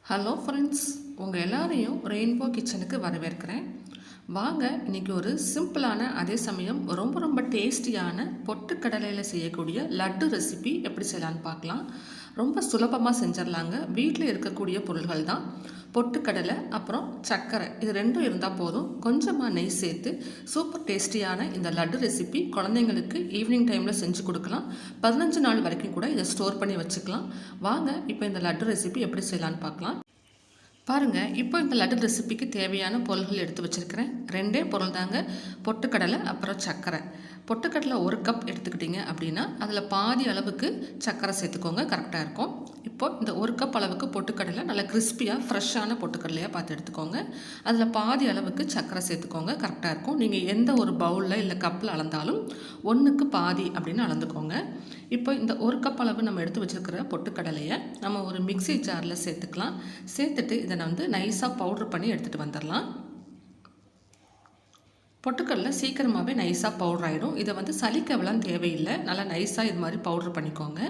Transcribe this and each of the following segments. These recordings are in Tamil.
ஹலோ ஃப்ரெண்ட்ஸ், உங்கள் எல்லாரையும் ரெயின்போ கிச்சனுக்கு வரவேற்கிறேன். வாங்க இன்றைக்கி ஒரு சிம்பிளான அதே சமயம் ரொம்ப ரொம்ப டேஸ்டியான பொட்டுக்கடலையில் செய்யக்கூடிய லட்டு ரெசிபி எப்படி செய்யலான்னு பார்க்கலாம். ரொம்ப சுலபமாக செஞ்சிடலாங்க. வீட்டில் இருக்கக்கூடிய பொருள்கள் தான். பொட்டுக்கடலை அப்புறம் சர்க்கரை இது ரெண்டும் இருந்தால் போதும். கொஞ்சமாக நெய் சேர்த்து சூப்பர் டேஸ்டியான இந்த லட்டு ரெசிபி குழந்தைங்களுக்கு ஈவினிங் டைமில் செஞ்சு கொடுக்கலாம். 15 நாள் வரைக்கும் கூட இதை ஸ்டோர் பண்ணி வச்சுக்கலாம். வாங்க இப்போ இந்த லட்டு ரெசிபி எப்படி செய்யலான்னு பார்க்கலாம். பாருங்கள், இப்போ இந்த லட்டு ரெசிபிக்கு தேவையான பொருள்கள் எடுத்து வச்சுருக்கிறேன். ரெண்டே பொருள் தாங்க, பொட்டுக்கடலை அப்புறம் சர்க்கரை. பொட்டுக்கடலை 1 கப் எடுத்துக்கிட்டிங்க அப்படின்னா அதில் பாதி அளவுக்கு சர்க்கரை சேர்த்துக்கோங்க, கரெக்டாக இருக்கும். இப்போது இந்த 1 கப் அளவுக்கு பொட்டுக்கடலை நல்லா கிறிஸ்பியாக ஃப்ரெஷ்ஷான பொட்டுக்கடலையாக பார்த்து எடுத்துக்கோங்க. அதில் பாதி அளவுக்கு சர்க்கரை சேர்த்துக்கோங்க, கரெக்டாக இருக்கும். நீங்கள் எந்த ஒரு பவுலில் இல்லை கப்பில் அளந்தாலும் 1க்கு பாதி அப்படின்னு அளந்துக்கோங்க. இப்போ இந்த 1 கப் அளவு நம்ம எடுத்து வச்சுருக்கிற பொட்டுக்கடலையை நம்ம ஒரு மிக்ஸி ஜாரில் சேர்த்துக்கலாம். சேர்த்துட்டு இதை வந்து நைஸாக பவுட்ரு பண்ணி எடுத்துகிட்டு வந்துடலாம். பொட்டுக்கடலை சீக்கிரமாகவே நைஸாக பவுட்ரு ஆகிடும். இதை வந்து சலிக்கவெல்லாம் தேவையில்லை. நல்லா நைஸாக இது மாதிரி பவுட்ரு பண்ணிக்கோங்க.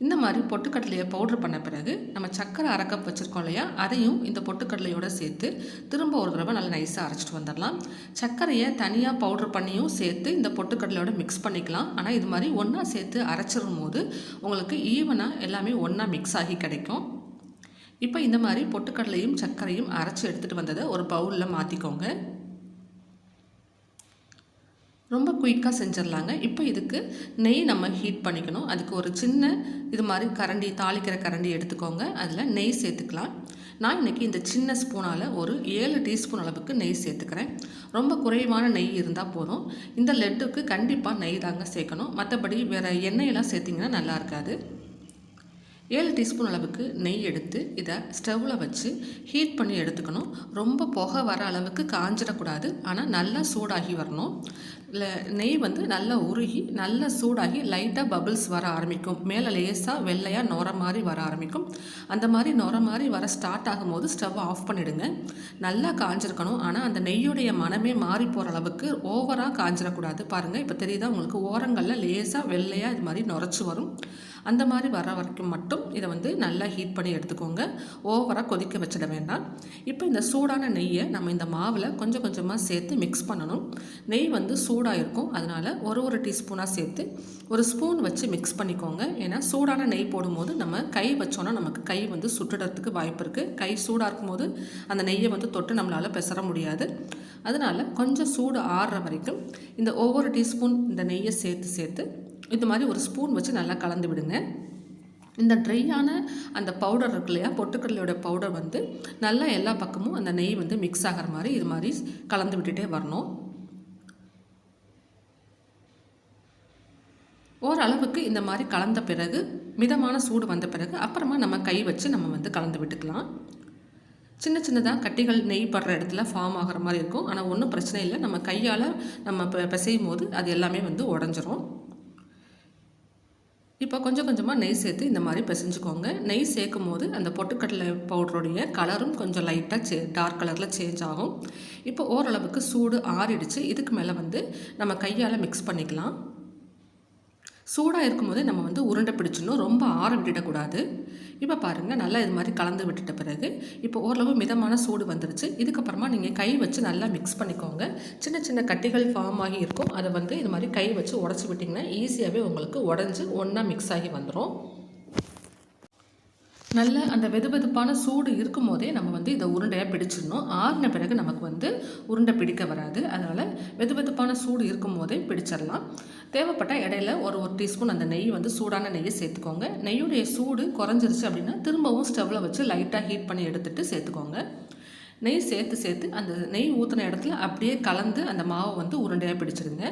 இந்த மாதிரி பொட்டுக்கடலையை பவுட்ரு பண்ண பிறகு நம்ம சர்க்கரை 1/2 கப் வச்சுருக்கோம் இல்லையா, அதையும் இந்த பொட்டுக்கடலையோடு சேர்த்து திரும்ப ஒரு தடவை நல்லா நைஸாக அரைச்சிட்டு வந்துடலாம். சர்க்கரையை தனியாக பவுட்ரு பண்ணியும் சேர்த்து இந்த பொட்டுக்கடலையோட மிக்ஸ் பண்ணிக்கலாம். ஆனால் இது மாதிரி ஒன்றா சேர்த்து அரைச்சிடும் போது உங்களுக்கு ஈவனாக எல்லாமே ஒன்றா மிக்ஸ் ஆகி கிடைக்கும். இப்போ இந்த மாதிரி பொட்டுக்கடலையும் சர்க்கரையும் அரைச்சி எடுத்துகிட்டு வந்ததை ஒரு பவுலில் மாற்றிக்கோங்க. ரொம்ப குயிக்காக செஞ்சிடலாங்க. இப்போ இதுக்கு நெய் நம்ம ஹீட் பண்ணிக்கணும். அதுக்கு ஒரு சின்ன இது மாதிரி கரண்டி, தாளிக்கிற கரண்டி எடுத்துக்கோங்க. அதில் நெய் சேர்த்துக்கலாம். நான் இன்றைக்கி இந்த சின்ன ஸ்பூனால் ஒரு 7 டீஸ்பூன் அளவுக்கு நெய் சேர்த்துக்கிறேன். ரொம்ப குறைவான நெய் இருந்தால் போதும். இந்த லட்டுக்கு கண்டிப்பாக நெய் தாங்க சேர்க்கணும். மற்றபடி வேறு எண்ணெயெல்லாம் சேர்த்திங்கன்னா நல்லா இருக்காது. 7 டீஸ்பூன் அளவுக்கு நெய் எடுத்து இதை ஸ்டவ்வில் வச்சு ஹீட் பண்ணி எடுத்துக்கணும். ரொம்ப புகை வர அளவுக்கு காஞ்சிடக்கூடாது, ஆனால் நல்லா சூடாகி வரணும். நெய் வந்து நல்லா உருகி நல்லா சூடாகி லைட்டாக பபிள்ஸ் வர ஆரம்பிக்கும். மேலே லேசாக வெள்ளையாக நுர மாதிரி வர ஆரம்பிக்கும். அந்த மாதிரி நுர மாதிரி வர ஸ்டார்ட் ஆகும்போது ஸ்டவ் ஆஃப் பண்ணிவிடுங்க. நல்லா காஞ்சிருக்கணும், ஆனால் அந்த நெய்யுடைய மனமே மாறி போகிற அளவுக்கு ஓவராக காஞ்சிடக்கூடாது. பாருங்கள், இப்போ தெரியுதா உங்களுக்கு, ஓரங்களில் லேசாக வெள்ளையாக இது மாதிரி நுரைச்சி வரும். அந்த மாதிரி வர வரைக்கும் மட்டும் இதை வந்து நல்லா ஹீட் பண்ணி எடுத்துக்கோங்க. ஓவராக கொதிக்க வச்சிட வேண்டாம். இப்போ இந்த சூடான நெய்யை நம்ம இந்த மாவில் கொஞ்சம் கொஞ்சமாக சேர்த்து மிக்ஸ் பண்ணணும். நெய் வந்து சூடாக இருக்கும், அதனால் ஒரு டீஸ்பூனாக சேர்த்து ஒரு ஸ்பூன் வச்சு மிக்ஸ் பண்ணிக்கோங்க. ஏன்னா சூடான நெய் போடும்போது நம்ம கை வச்சோன்னா நமக்கு கை வந்து சுட்டுறதுக்கு வாய்ப்பு இருக்குது. கை சூடாக இருக்கும்போது அந்த நெய்யை வந்து தொட்டு நம்மளால் பெசற முடியாது. அதனால் கொஞ்சம் சூடு ஆறுற வரைக்கும் இந்த ஒவ்வொரு டீஸ்பூன் இந்த நெய்யை சேர்த்து இது மாதிரி ஒரு ஸ்பூன் வச்சு நல்லா கலந்து விடுங்க. இந்த ட்ரையான அந்த பவுடர் இருக்கு இல்லையா, பொட்டுக்கடலையோட பவுடர் வந்து நல்லா எல்லா பக்கமும் அந்த நெய் வந்து மிக்ஸ் ஆகிற மாதிரி இது மாதிரி கலந்து விட்டுட்டே வரணும். ஓரளவுக்கு இந்த மாதிரி கலந்த பிறகு மிதமான சூடு வந்த பிறகு அப்புறமா நம்ம கை வச்சு நம்ம வந்து கலந்து விட்டுக்கலாம். சின்ன சின்னதாக கட்டிகள் நெய் படுற இடத்துல ஃபார்ம் ஆகிற மாதிரி இருக்கும். ஆனால் ஒன்றும் பிரச்சனை இல்லை. நம்ம கையால் நம்ம பிசையும் போது அது எல்லாமே வந்து உடஞ்சிரும். இப்போ கொஞ்சம் கொஞ்சமாக நெய் சேர்த்து இந்த மாதிரி பிசைஞ்சுக்கோங்க. நெய் சேர்க்கும் போது அந்த பொட்டுக்கடலை பவுடருடைய கலரும் கொஞ்சம் லைட்டாக டார்க் கலரில் சேஞ்ச் ஆகும். இப்போ ஓரளவுக்கு சூடு ஆறிடுச்சு. இதுக்கு மேலே வந்து நம்ம கையால் மிக்ஸ் பண்ணிக்கலாம். சூடாக இருக்கும்போதே நம்ம வந்து உருண்டை பிடிச்சிடணும், ரொம்ப ஆற விட்டுடக்கூடாது. இப்போ பாருங்கள், நல்லா இது மாதிரி கலந்து விட்டுட்ட பிறகு இப்போ ஓரளவு மிதமான சூடு வந்துருச்சு. இதுக்கப்புறமா நீங்கள் கை வச்சு நல்லா மிக்ஸ் பண்ணிக்கோங்க. சின்ன சின்ன கட்டிகள் ஃபார்ம் ஆகி இருக்கும், அதை வந்து இது மாதிரி கை வச்சு உடச்சி விட்டிங்கன்னா ஈஸியாகவே உங்களுக்கு உடஞ்சி ஒன்றா மிக்ஸ் ஆகி வந்துடும். நல்ல அந்த வெதுவெதுப்பான சூடு இருக்கும் போதே நம்ம வந்து இதை உருண்டையாக பிடிச்சிடணும். ஆறின பிறகு நமக்கு வந்து உருண்டை பிடிக்க வராது. அதனால் வெதுவெதுப்பான சூடு இருக்கும் போதே பிடிச்சிடலாம். தேவைப்பட்ட இடையில ஒரு டீஸ்பூன் அந்த நெய் வந்து சூடான நெய்யை சேர்த்துக்கோங்க. நெய்யுடைய சூடு குறைஞ்சிருச்சு அப்படின்னா திரும்பவும் ஸ்டவ்வில் வச்சு லைட்டாக ஹீட் பண்ணி எடுத்துகிட்டு சேர்த்துக்கோங்க. நெய் சேர்த்து அந்த நெய் ஊற்றின இடத்துல அப்படியே கலந்து அந்த மாவை வந்து உருண்டையாக பிடிச்சிடுங்க.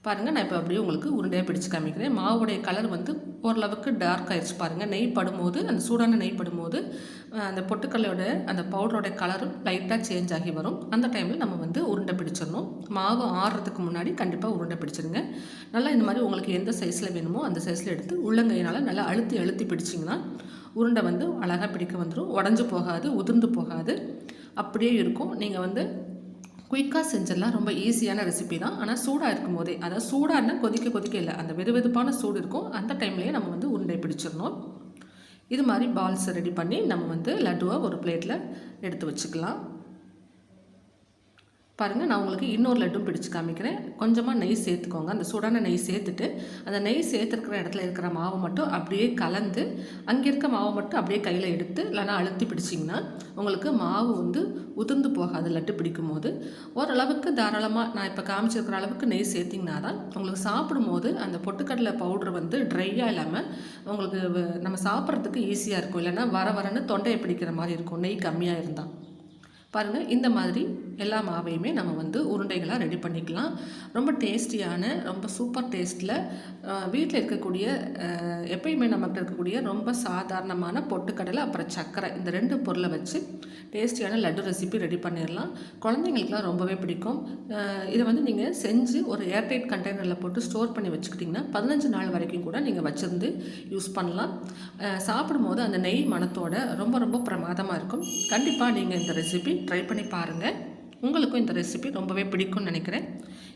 பாருங்கள், நான் இப்போ அப்படியே உங்களுக்கு உருண்டையாக பிடிச்சி காமிக்கிறேன். மாவுடைய கலர் வந்து ஓரளவுக்கு டார்க் ஆகிடுச்சு. பாருங்கள், நெய் படும்போது அந்த சூடான நெய் படும்போது அந்த பொட்டுக்கடலையோட அந்த பவுடரோட கலரும் லைட்டாக சேஞ்ச் ஆகி வரும். அந்த டைமில் நம்ம வந்து உருண்டை பிடிச்சிடணும். மாவு ஆறுறதுக்கு முன்னாடி கண்டிப்பாக உருண்டை பிடிச்சிடுங்க. நல்லா இந்த மாதிரி உங்களுக்கு எந்த சைஸில் வேணுமோ அந்த சைஸில் எடுத்து உள்ளங்கையினால் நல்லா அழுத்தி பிடிச்சிங்கன்னா உருண்டை வந்து அழகாக பிடிக்க வந்துடும். உடஞ்சி போகாது, உதிர்ந்து போகாது, அப்படியே இருக்கும். நீங்கள் வந்து குயிக்காக செஞ்சிடலாம். ரொம்ப ஈஸியான ரெசிபி தான். ஆனால் சூடாக இருக்கும் போதே, அதாவது சூடாக கொதிக்க இல்லை, அந்த வெதுவெதுப்பான சூடு இருக்கும், அந்த டைம்லேயே நம்ம வந்து உருண்டை பிடிச்சிடணும். இது மாதிரி பால்ஸை ரெடி பண்ணி நம்ம வந்து லட்டுவை ஒரு பிளேட்டில் எடுத்து வச்சுக்கலாம். பாருங்கள், நான் உங்களுக்கு இன்னொரு லட்டும் பிடிச்சு காமிக்கிறேன். கொஞ்சமாக நெய் சேர்த்துக்கோங்க. அந்த சூடான நெய் சேர்த்துட்டு அந்த நெய் சேர்த்துருக்கிற இடத்துல இருக்கிற மாவை மட்டும் அப்படியே கலந்து அங்கே இருக்க மாவை மட்டும் அப்படியே கையில் எடுத்து இல்லைனா அழுத்தி பிடிச்சிங்கன்னா உங்களுக்கு மாவு வந்து உதிர்ந்து போகாது. லட்டு பிடிக்கும் போது ஓரளவுக்கு தாராளமாக நான் இப்போ காமிச்சிருக்கிற அளவுக்கு நெய் சேர்த்திங்கன்னா தான் உங்களுக்கு சாப்பிடும்போது அந்த பொட்டுக்கடலை பவுட்ரு வந்து ட்ரையாக இல்லாமல் உங்களுக்கு நம்ம சாப்பிட்றதுக்கு ஈஸியாக இருக்கும். இல்லைன்னா வரன்னு தொண்டையை பிடிக்கிற மாதிரி இருக்கும் நெய் கம்மியாக இருந்தால். பாருங்கள், இந்த மாதிரி எல்லா மாவையுமே நம்ம வந்து உருண்டைகளாக ரெடி பண்ணிக்கலாம். ரொம்ப டேஸ்டியான, ரொம்ப சூப்பர் டேஸ்ட்டில் வீட்டில் இருக்கக்கூடிய எப்பயுமே நம்மகிட்ட இருக்கக்கூடிய ரொம்ப சாதாரணமான பொட்டுக்கடலை அப்புறம் சர்க்கரை இந்த 2 பொருளை வச்சு டேஸ்டியான லட்டு ரெசிபி ரெடி பண்ணிடலாம். குழந்தைங்களுக்குலாம் ரொம்பவே பிடிக்கும். இதை வந்து நீங்கள் செஞ்சு ஒரு ஏர்டைட் கண்டெய்னரில் போட்டு ஸ்டோர் பண்ணி வச்சுக்கிட்டிங்கன்னா 15 நாள் வரைக்கும் கூட நீங்கள் வச்சுருந்து யூஸ் பண்ணலாம். சாப்பிடும்போது அந்த நெய் மணத்தோட ரொம்ப ரொம்ப பிரமாதமாக இருக்கும். கண்டிப்பாக நீங்கள் இந்த ரெசிபி ட்ரை பண்ணி பாருங்கள். உங்களுக்கும் இந்த ரெசிபி ரொம்பவே பிடிக்கும்னு நினைக்கிறேன்.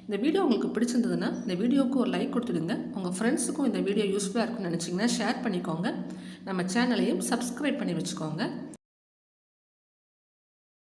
இந்த வீடியோ உங்களுக்கு பிடிச்சிருந்ததுன்னா இந்த வீடியோவுக்கு ஒரு லைக் கொடுத்துடுங்க. உங்கள் ஃப்ரெண்ட்ஸுக்கும் இந்த வீடியோ யூஸ்ஃபுல்லாக இருக்குன்னு நினச்சிங்கன்னா ஷேர் பண்ணிக்கோங்க. நம்ம சேனலையும் சப்ஸ்கிரைப் பண்ணி வச்சுக்கோங்க.